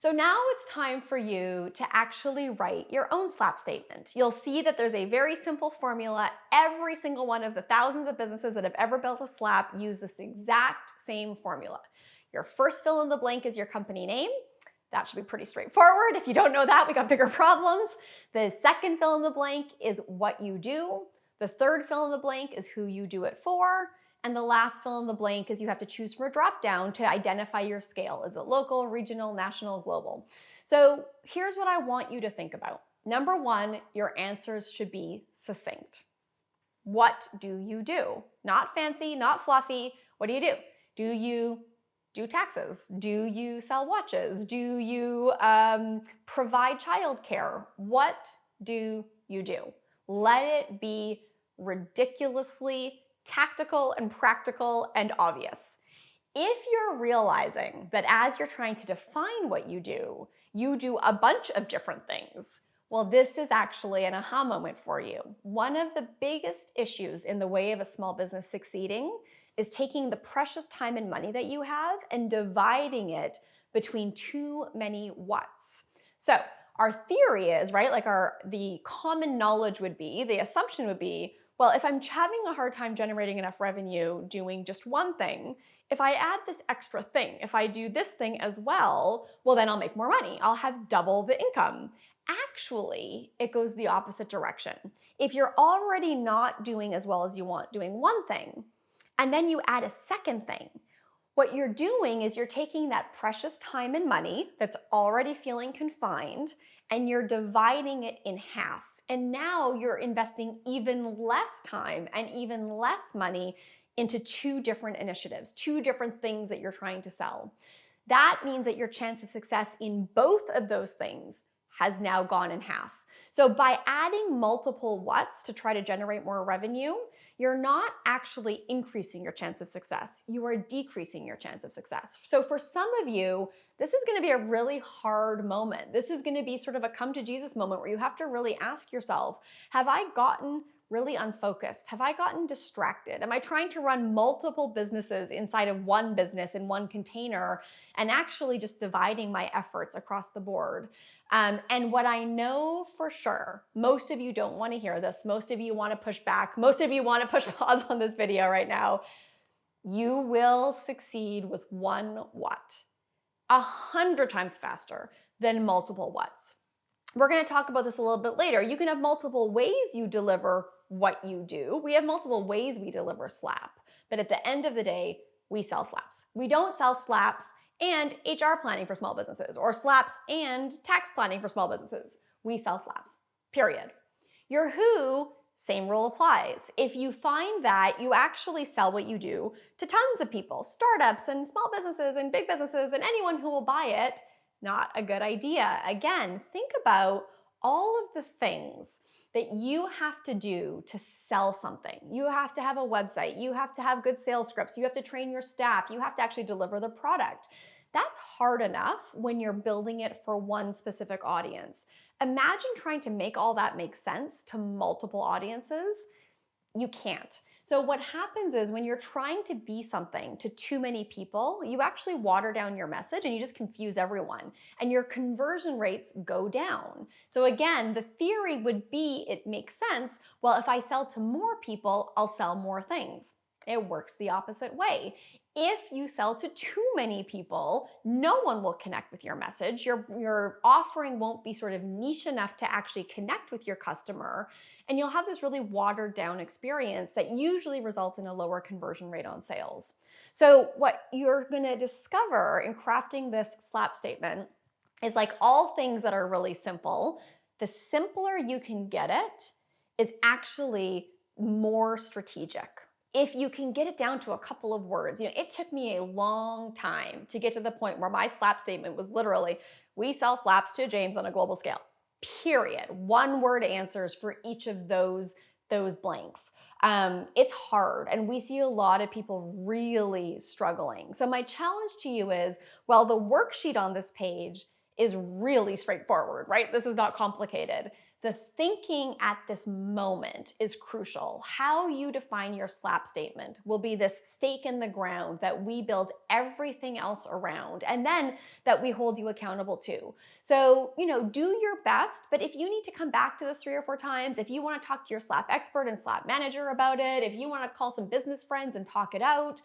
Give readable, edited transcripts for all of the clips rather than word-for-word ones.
So now it's time for you to actually write your own SLAP statement. You'll see that there's a very simple formula. Every single one of the thousands of businesses that have ever built a SLAP use this exact same formula. Your first fill in the blank is your company name. That should be pretty straightforward. If you don't know that, we got bigger problems. The second fill in the blank is what you do. The third fill in the blank is who you do it for. And the last fill in the blank is you have to choose from a drop down to identify your scale. Is it local, regional, national, global? So here's what I want you to think about. Number one, your answers should be succinct. What do you do? Not fancy, not fluffy. What do? Do you do taxes? Do you sell watches? Do you provide childcare? What do you do? Let it be ridiculously tactical and practical and obvious. If you're realizing that as you're trying to define what you do a bunch of different things, well, this is actually an aha moment for you. One of the biggest issues in the way of a small business succeeding is taking the precious time and money that you have and dividing it between too many whats. So our theory is, right, like the common knowledge would be, the assumption would be, well, if I'm having a hard time generating enough revenue doing just one thing, if I add this extra thing, if I do this thing as well, well, then I'll make more money. I'll have double the income. Actually, it goes the opposite direction. If you're already not doing as well as you want doing one thing, and then you add a second thing, what you're doing is you're taking that precious time and money that's already feeling confined, and you're dividing it in half. And now you're investing even less time and even less money into two different initiatives, two different things that you're trying to sell. That means that your chance of success in both of those things has now gone in half. So by adding multiple whats to try to generate more revenue, you're not actually increasing your chance of success. You are decreasing your chance of success. So for some of you, this is going to be a really hard moment. This is going to be sort of a come to Jesus moment where you have to really ask yourself, have I gotten really unfocused? Have I gotten distracted? Am I trying to run multiple businesses inside of one business in one container and actually just dividing my efforts across the board? And what I know for sure, most of you don't want to hear this. Most of you want to push back. Most of you want to push pause on this video right now. You will succeed with one what 100 times faster than multiple whats. We're going to talk about this a little bit later. You can have multiple ways you deliver what you do. We have multiple ways we deliver SLAP. But at the end of the day, we sell SLAPs. We don't sell SLAPs and HR planning for small businesses, or SLAPs and tax planning for small businesses. We sell SLAPs, period. Your who, same rule applies. If you find that you actually sell what you do to tons of people, startups and small businesses and big businesses and anyone who will buy it, not a good idea. Again, think about all of the things that you have to do to sell something. You have to have a website, you have to have good sales scripts, you have to train your staff, you have to actually deliver the product. That's hard enough when you're building it for one specific audience. Imagine trying to make all that make sense to multiple audiences. You can't. So what happens is when you're trying to be something to too many people, you actually water down your message and you just confuse everyone, and your conversion rates go down. So again, the theory would be, it makes sense, well, if I sell to more people, I'll sell more things. It works the opposite way. If you sell to too many people, no one will connect with your message. Your offering won't be sort of niche enough to actually connect with your customer, and you'll have this really watered down experience that usually results in a lower conversion rate on sales. So what you're going to discover in crafting this SLAP statement is, like all things that are really simple, the simpler you can get it is actually more strategic. If you can get it down to a couple of words. It took me a long time to get to the point where my SLAP statement was literally, we sell SLAPs to James on a global scale, period. One word answers for each of those blanks. It's hard, and we see a lot of people really struggling. So my challenge to you is, well, the worksheet on this page is really straightforward, right? This is not complicated. The thinking at this moment is crucial. How you define your SLAP statement will be this stake in the ground that we build everything else around, and then that we hold you accountable to. So, do your best, but if you need to come back to this 3 or 4 times, if you want to talk to your SLAP expert and SLAP manager about it, if you want to call some business friends and talk it out,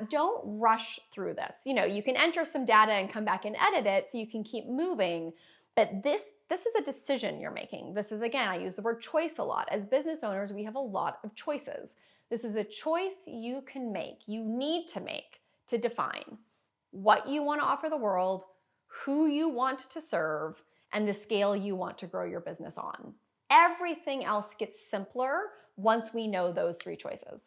don't rush through this. You can enter some data and come back and edit it so you can keep moving. But this is a decision you're making. This is, again, I use the word choice a lot. As business owners, we have a lot of choices. This is a choice you can make, you need to make, to define what you want to offer the world, who you want to serve, and the scale you want to grow your business on. Everything else gets simpler once we know those 3 choices.